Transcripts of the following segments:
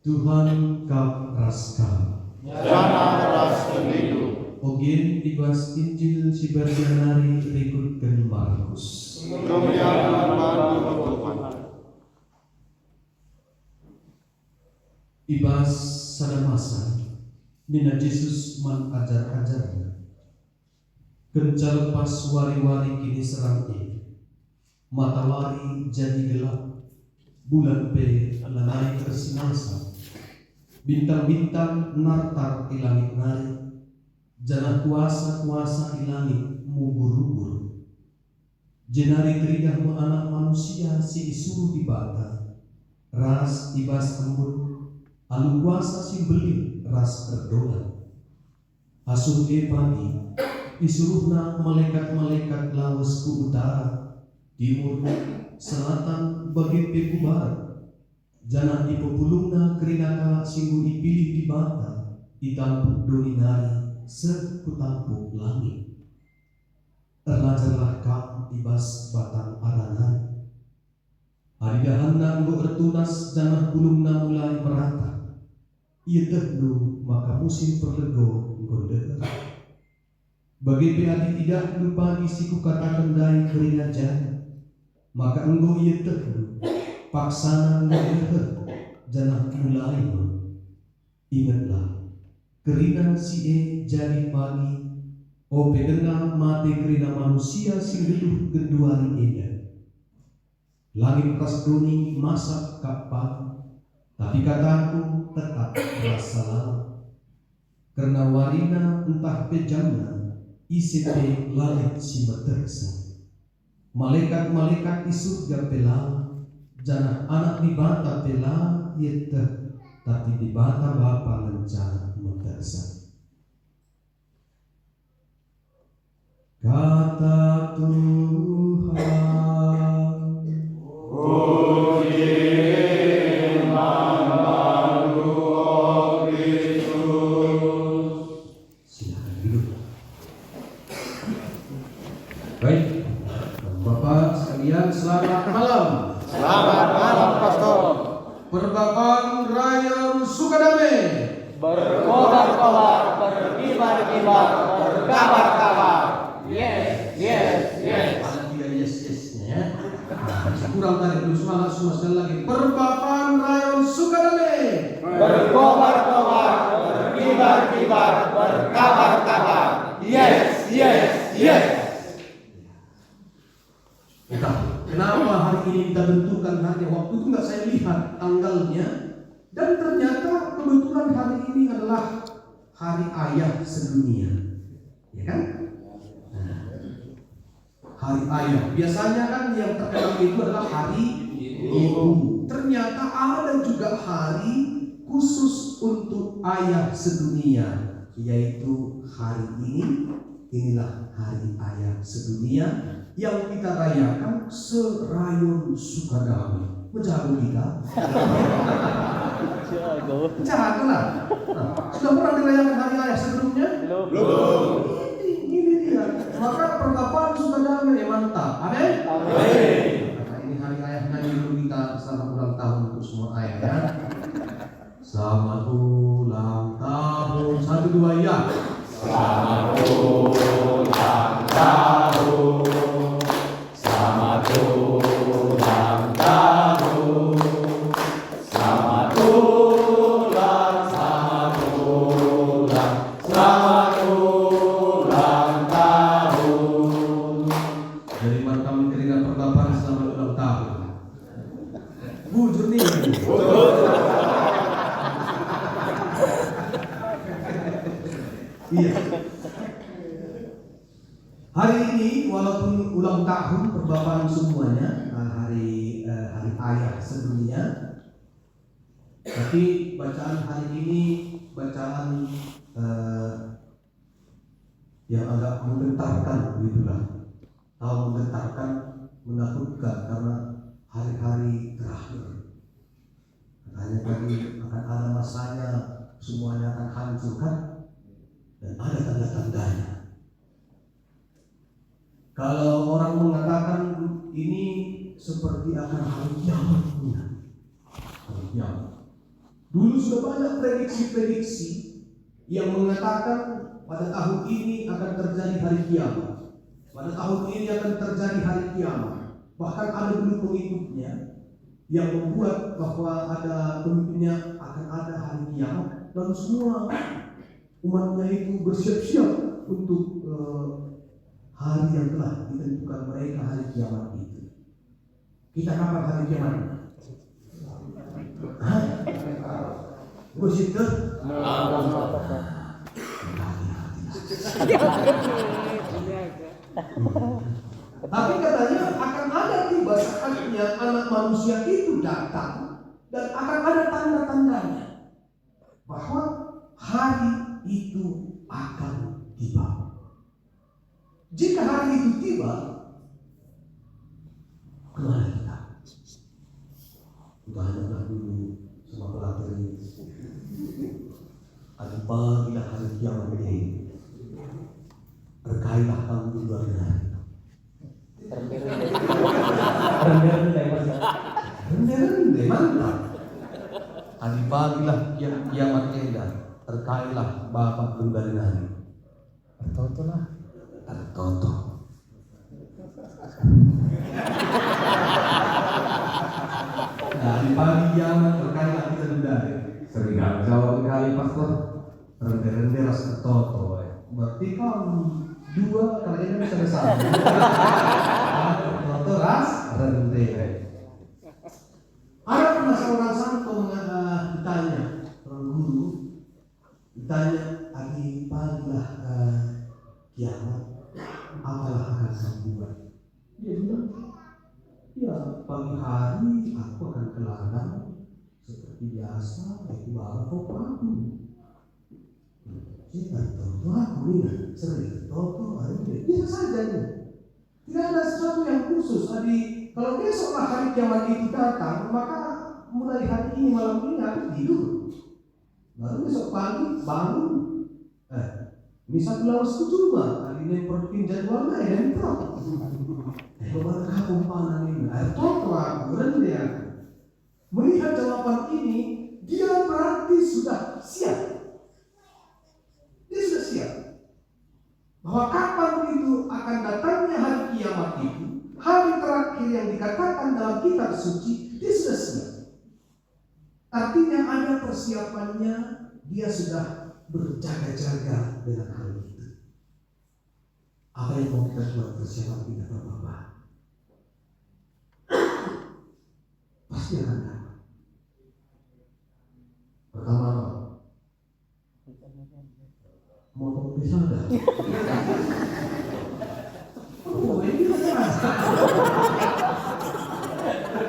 Tuhan kap raska Jana ras kendidu. Ogen ibas Injil si berjanari rikutkan Markus. Kemuliaan Tuhan. Ibas sada masa Nina Yesus man ajar-ajarnya. Kenca lepas wari-wari kini serang matahari jadi gelap, bulan pe lanai tersinasa, bintang-bintang nartar di langit nari, jana kuasa-kuasa di langit mubur-ubur. Jenari teridah anak manusia si disuruh dibata, ras ibas embun, alu kuasa si beli ras berdolan. Asuh pagi, disuruhna malaikat-malaikat lawas ku utara, timur, selatan, bagi peku barat. Jana dipepulungna kerinakala singgu dipilih di bata, ditampuk doninari sekutampuk langit. Terlajarlah kau ibas batang aranari. Haridahanna nggo ertunas jana pulungna mulai merata. Ia terdu maka musim perlego nggo deker. Bagi peadi tidak lupa isiku kata kendai keringat jana, maka engkau ia terdu paksana nggo jana mulai. Ingatlah kerina si jadi pagi, o pedenga mati kerina manusia si geluh genduari eda. Langit kasduni masak kapan, tapi kataku tetap rasa lalu. Karena warina entah pejamna, isipe langit si metersa. Malaikat-malaikat di surga pelau, jana anak di bata pelau yete, tapi di bata bapa lencana metersa. Kata Tuhan. Baik, Bapak sekalian, selamat malam. Selamat malam, Pastor. Perbapan Rayon Sukadame Berkobar-kobar, berkibar-kibar, berkabar-kabar. Yes, yes, yes. Ada tiga yes-yesnya ya. Kurang tadi, belum semangat semua sekali lagi. Perbapan Rayon Sukadame Berkobar-kobar, berkibar-kibar, berkabar-kabar. Yes, yes, yes. Kenapa hari ini kita benturkan hari? Waktu itu nggak saya lihat tanggalnya, dan ternyata kebetulan hari ini adalah hari ayah sedunia, ya kan? Nah, hari ayah. Biasanya kan yang terkenal itu adalah hari ibu. Ternyata ada juga hari khusus untuk ayah sedunia, yaitu hari ini. Inilah hari ayah sedunia yang kita rayakan serayon Sukadame. Menjago kita. Jago lah. Sudah pernah dirayakan hari ayah sebelumnya? Belum. Ini dia. Maka perkapan Sukadame mantap. Amin. Amin. Karena ini hari ayah, nanti dulu kita selamat ulang tahun untuk semua ayah ya. Selamat ulang tahun. 1, 2 ya. Selamat ulang tahun. Selamat ulang tahun. Selamat ulang, selamat ulang, selamat ulang tahun. Dari mantan Menteri Pertapan selamat ulang tahun. Bujur nih. Iya. Hari ini walaupun ulang tahun perbapan semuanya, hari ayah sedunia, tapi bacaan hari ini bacaan yang agak menggetarkan, begitulah. Tahu menggetarkan, menakutkan karena hari-hari terakhir. Katanya tadi akan ada masanya, semuanya akan hancur kan? Dan ada tanda-tandanya. Kalau orang mengatakan ini seperti akan hari kiamat, hari kiamat. Dulu sudah banyak prediksi-prediksi yang mengatakan pada tahun ini akan terjadi hari kiamat. Pada tahun ini akan terjadi hari kiamat. Bahkan ada dulu pengikutnya yang membuat bahwa ada pemimpinnya akan ada hari kiamat, dan semua umatnya itu bersiap-siap untuk hari yang telah ditentukan mereka, hari kiamat itu. Kita kapan hari kiamat? Gosip ke? Tapi katanya akan ada tiba saatnya anak manusia itu datang dan akan ada tanda-tandanya bahwa hari itu akan tiba. Jika hari itu tiba, kemana kita? Tanya dulu sama pelatih ini. Ada bagilah hari kiamat ini. Berkailah kamu di luar negeri. Rendah-rendah mantap. Ada bagilah kiamat ini. Terkailah bapak pribadi hari. Tertoto lah. Tertoto. Nah, di pagi kiamat terkailah kita dendari. Sering gak jawab kali pastor. Rendah-rendah rasa tertoto. Berarti kamu dua kali ini bisa bersama. Tertoto ras rendah. Ada pernah seorang santo ditanya, orang guru ditanya, adi pagilah kiamat, apalah akan kamu buat? Dia bilang, ya pagi hari aku akan ke ladang seperti biasa, aku bawa kopaku. Jika tertentu aku ini sering tertentu hari ini bisa saja nih. Tidak ada sesuatu yang khusus. Adi, kalau besoklah hari kiamat itu datang, maka mulai hari ini malam ini aku tidur. Baru besok pagi bangun. Misal pulang masuk ke rumah, kali ini perpin jadwalnya dan itu. Bagaimana kamu panen ini? Air toto aku rendah. Melihat jawaban ini, dia berarti sudah siap. Dia sudah siap. Bahwa kapan itu akan datangnya hari kiamat itu, hari terakhir yang dikatakan dalam kitab suci, dia sudah siap. Artinya ada persiapannya, dia sudah berjaga-jaga dengan hal itu. Apa yang mau kita buat persiapan kita, Bapak? Pasti akan dapat. Pertama, mau bisa enggak? Oh, ini keras.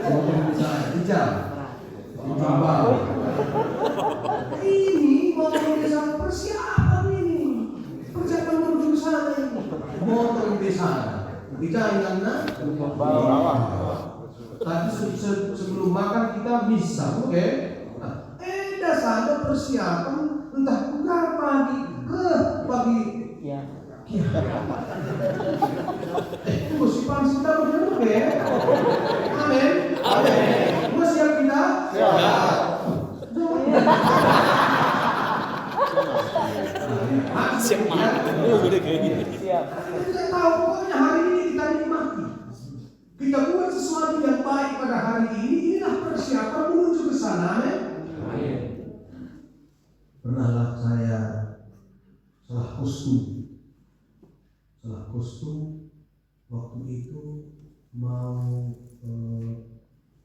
Mau bisa dijam. Coba. Ini mau bisa persiapan ini. Persiapan menuju ke sana ini. Motor di sana. Kita ingatnya tadi sebelum makan kita bisa, oke? Dasar ada persiapan entah bukan pagi ya. Musipan kita benar, oke? Amin. Amin. Mau siap kita? Siap. Siap mana? Udah kayak gini. Siap. Kita tahu pokoknya hari ini kita nikmati. Kita buat sesuatu yang baik pada hari ini. Inilah persiapan menuju ke sana. Amin. Pernahlah saya salah kostum waktu itu mau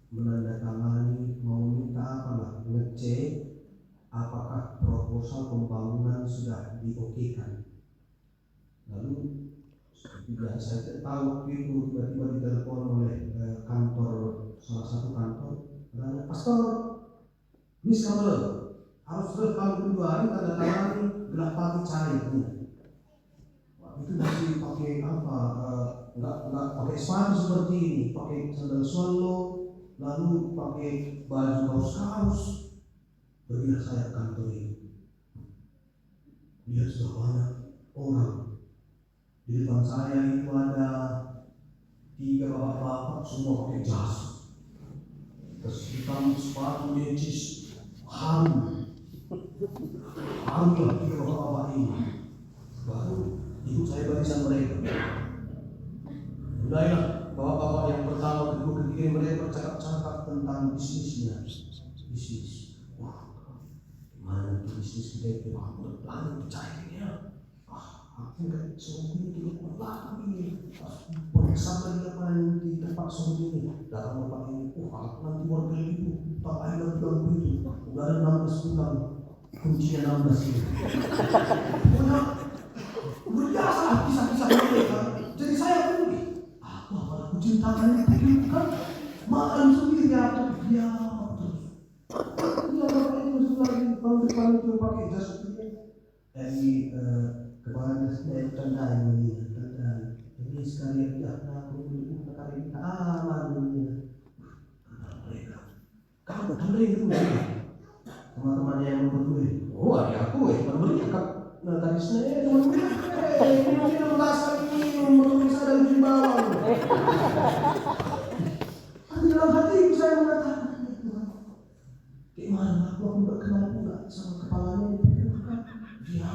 menandatangani, mau minta apalah, ngecek apakah proposal pembangunan sudah diokekan. Lalu seperti biasa saya tahu waktu itu tiba-tiba ditelepon oleh kantor, salah satu kantor, katanya, Pastor, ini kabel harus terus kalau 2 hari tanda tangani gelas pagi cairnya. Itu masih pakai apa? Nggak pakai sepatu seperti ini, pakai sandal solo, lalu pakai baju kaos. Pergilah saya ke kantor ini. Lihat sudah banyak orang. Di depan saya itu ada 3 bapak-bapak semua pakai jas. Terus hitam sepatu necis, harum. Barulah kita bapak-bapak ini. Baru ikut saya barisan mereka. Mulailah bapak-bapak yang pertama, kedua, ketiga mereka bercakap-cakap tentang bisnisnya. Bisnis. Wah, gimana tuh bisnis kita itu? Wah, mudah-mudahan percayanya. Aku nggak sungguh itu belakang ini. Bersama dia main di tempat sungguh ini. Dalam bapak ini, aku nanti warga itu. Bapak ini nanti bilang begitu. Udah ada 16 bulan. Kuncinya 16 ini. Pokoknya berbiasa kisah-kisah mereka. Jadi saya peduli. Apa kucing tangannya itu kan makan sendiri atau dia terus. Dia bapak ini sudah di tahun depan itu pakai jas hukumnya. Dari kemarin saya tendang ini, tendang. Ini sekali dia aku kali ini aman. Mereka. Kamu tendang itu teman-teman yang berdua. Oh, ada aku teman-teman cakap. Nah, tadi saya teman-teman ini melasan ini menulis ada di bawah. Dalam hati saya mengatakan, gimana aku nggak kenal pula sama kepalanya dia.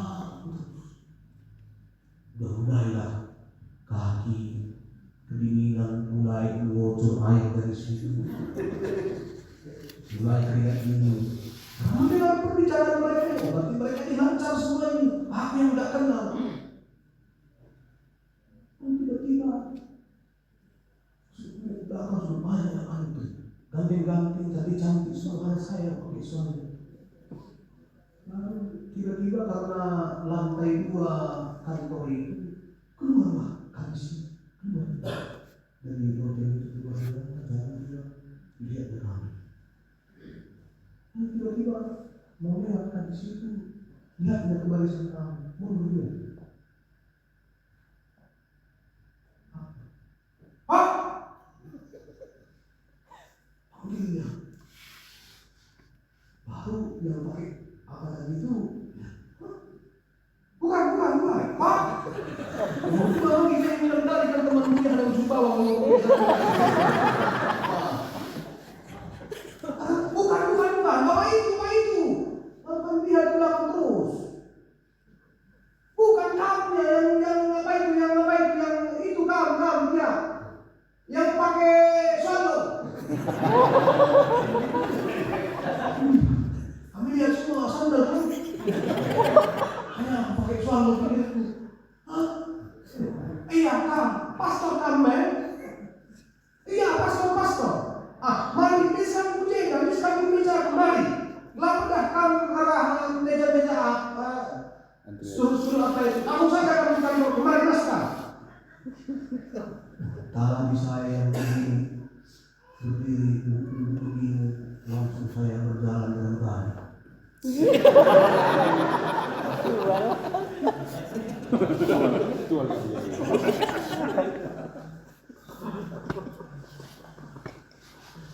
Udah mulailah kaki kedinginan, mulai ngocor air dari situ, mulai keringat dingin. Tapi dalam perbicaraan mereka, berarti mereka dilancar semua ini. Aku yang tidak kenal. Tiba-tiba belakang sudah banyak antri, ganting-ganting jadi cantik semua saya pakai suami. Lalu tiba-tiba karena lantai 2 kantor itu keluarlah kami sini, keluar dari hotel itu keluar jalan dia lihat ke kami. Tiba-tiba mau lewat di situ, lihatnya kembali sama kami, mundur dia. Dia baru yang pakai apa tadi itu? Bukan. Pak. Mau kita yang mengendalikan teman dia ada jumpa waktu Bukan. Bapak itu. Bapak lihat belakang terus. Bukan kamu yang apa itu, yang itu kamu dia. Yang pakai solo. Kami lihat semua sandal kan? Hanya pakai solo begitu. Iya kan, pastor kami. Iya pastor. Mari bisa bicara kembali. Lapdah kamu arah meja-meja suruh apa itu? Kamu saja akan kantor kembali naskah. Tadi saya yang berdiri begini, langsung saya berjalan dengan baik.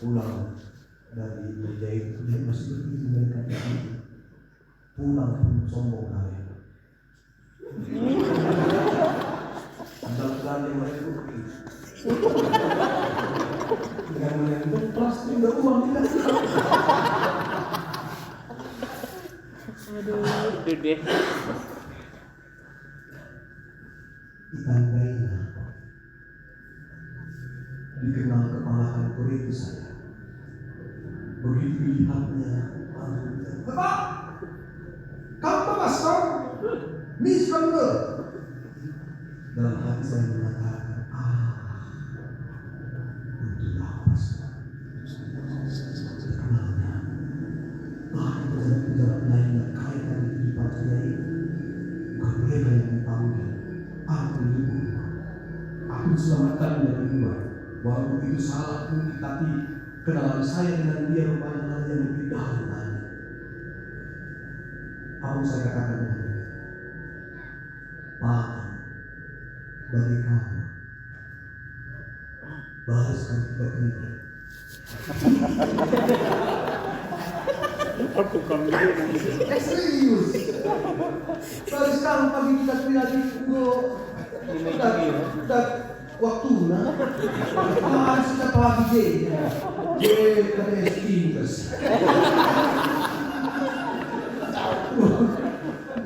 Pulang dari meja itu dia masih berdiri mereka di situ. Pulang pun sombong kali. Andalkan yang mereka berdiri. Dengan menembak plastik dan uang tidak. Aduh, itu deh. Ditandainya dikenal kepala kantor itu saya. Begitu dilihatnya, Bapak, kamu pastor, Miss Kamu. Dalam hati saya mengatakan, untuklah pastor. Terkenalnya, pejabat lainnya kaya tadi dipercayai. Bukan mereka yang dipanggil, aku dulu. Aku diselamatkan dari luar. Walaupun itu salah pun, tapi kenalan saya dengan dia rupanya hal yang lebih dalam lagi. Apa saya katakan dengan dia? Bahkan bagi kamu, balaskan kita keringat. Aku kambing. Serius. Balaskan pagi kita keringat itu. Sudah waktunya. Sudah pagi dia kena estimasi.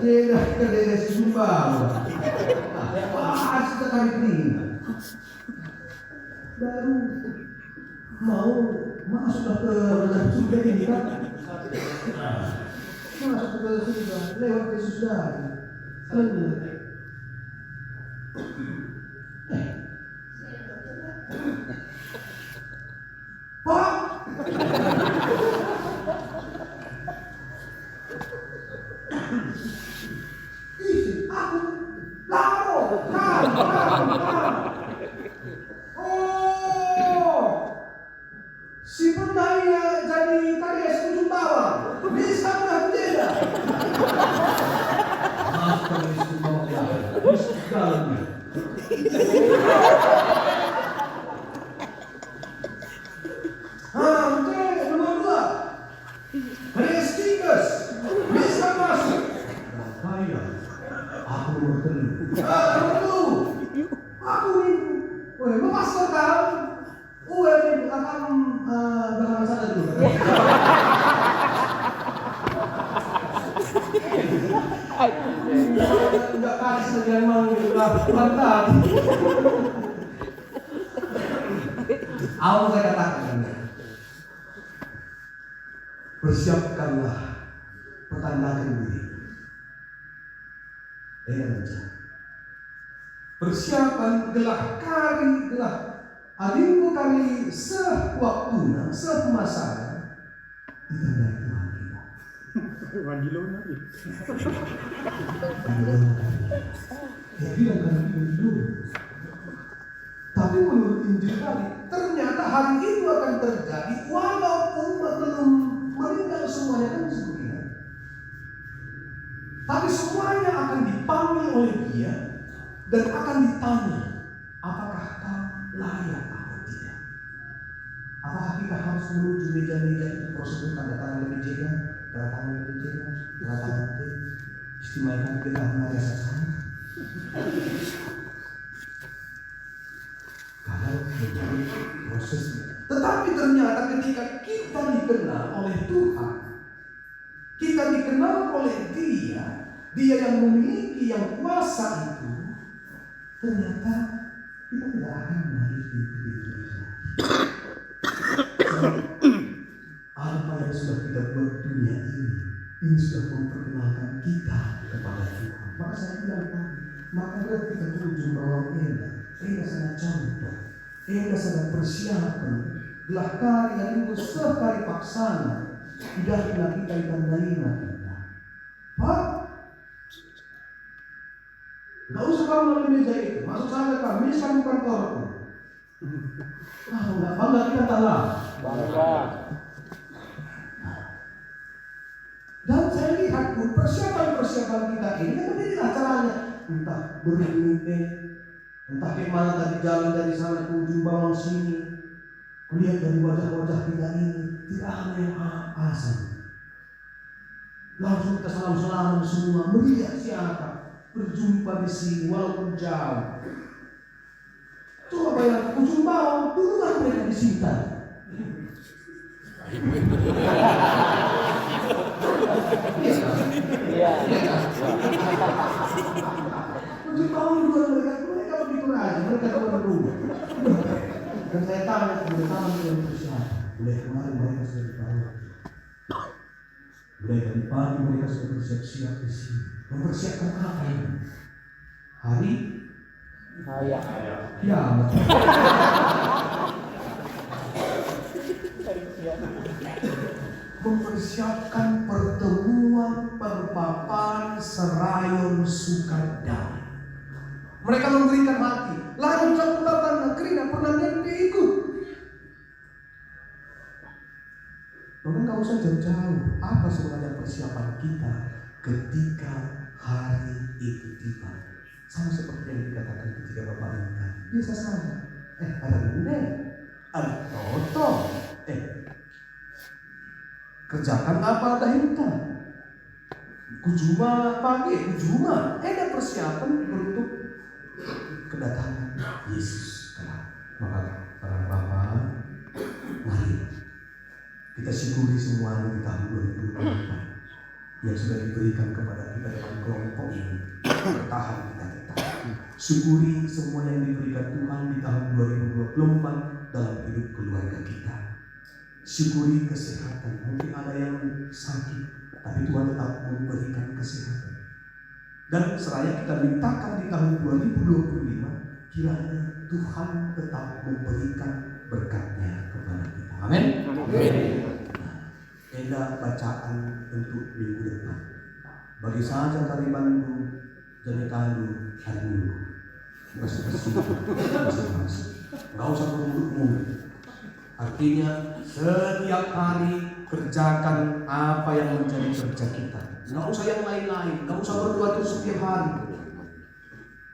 Dia ke daerah Sumbang. Wah, sekali ini. Baru mau masuk ke surga ini kan? Masuk ke surga lewat Yesus dari. Pak, aku laro, kan. Oh, si pendaya jadi KDS ujung bawah. Bisa nggak beda? Maaf kalau ujung bawah ya. Dalamnya. Oke, nomor 2. Restikers. Bisa masuk. Saya. Aku nomor 3. Nomor 2. Aku ini. Woi, pastor kan? Ini akan belakangan sana dulu. Enggak kasih dia manggil lantar. Awal saya katakan, persiapkanlah, pertandakan diri. Persiapan gelah kari gelah alingku kali sewaktuna semasalah ditandai Tuhan kita. Mandilon lagi. Dia bilang kan dulu. Tapi menurut Injil tadi, ternyata hari itu akan terjadi walaupun belum meninggal semuanya kan disebutkan. Tapi semuanya akan dipanggil oleh Dia dan akan ditanya, apakah kau layak atau tidak? Apakah kita harus menuju meja-meja itu prosedur tanda tangan lebih jega, tanda tangan lebih jega, tanda tangan istimaikan kita menariasa sana? Kalau menjadi prosesnya. Tetapi ternyata ketika kita dikenal oleh Tuhan, kita dikenal oleh Dia yang memiliki yang kuasa itu, ternyata kita tidak akan menarik itu. Apa yang sudah kita buat dunia ini sudah memperkenalkan kita kepada Tuhan. Maka saya bilang tadi, maka berarti kita tuju bahwa Enda sangat contoh, Enda sangat persiapan, belah kali yang itu sekali paksana, tidak pernah kita ditandai kita. Pak, nggak usah kamu lagi meja itu, masuk saja kami, kamu kantorku. Enggak bangga kita talah. Bangga. Dan saya lihat pun persiapan kita ini kan beginilah caranya. Entah bermimpi, entah bagaimana tadi jalan dari sana ke ujung bawah sini, kulihat dari wajah-wajah kita ini tidak ada yang asal. Langsung kita salam-salaman semua, melihat siapa berjumpa di sini walaupun jauh. Coba bayangkan ujung bawah dulu kan mereka disinta. Iya. Ujung bawah juga mereka begitu aja, mereka keluar dulu. Dan saya tanya kepada tamu yang bersiap, mulai kemarin mereka sudah di bawah. Mulai dari pagi mereka sudah bersiap-siap di sini. Mempersiapkan apa ini? Hari kiamat. Mempersiapkan pertemuan perpaparan serayon sukadana. Mereka memberikan hati. Lalu catatan negeri dan pernah ikut. Maka nggak usah jauh-jauh. Apa sebenarnya persiapan kita ketika hari itu tiba? Sama seperti yang dikatakan ketika Bapak Intan. Biasa saja. Ada bunda, ada toto. Kerjakan apa ada Intan? Kujuma pagi, kujuma. Ada persiapan untuk kedatangan Yesus. Maka para Bapak, mari kita syukuri semuanya di tahun 2024. yang sudah diberikan kepada kita dalam kelompok ini. Bertahan kita tetap. Syukuri semua yang diberikan Tuhan di tahun 2024 dalam hidup keluarga kita. Syukuri kesehatan. Mungkin ada yang sakit, tapi Tuhan tetap memberikan kesehatan. Dan seraya kita mintakan di tahun 2025, kiranya Tuhan tetap memberikan berkatnya kepada kita. Amin. Eda bacaan untuk minggu depan. Bagi saja dari Bandung, jadi kalu hari Minggu. Masih-masih. Nggak usah bermulut-mulut. Artinya setiap hari kerjakan apa yang menjadi kerja kita. Nggak usah yang lain-lain. Nggak usah berdua terus setiap hari.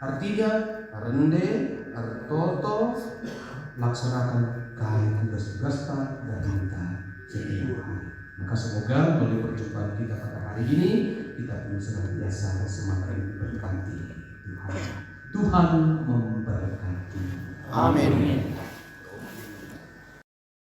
Artinya rende, artoto, laksanakan kaya tugas-tugas dan kita setiap hari. Maka semoga melalui perjumpaan kita pada hari ini kita pun senantiasa semakin berkati Tuhan. Tuhan memberkati. Amin.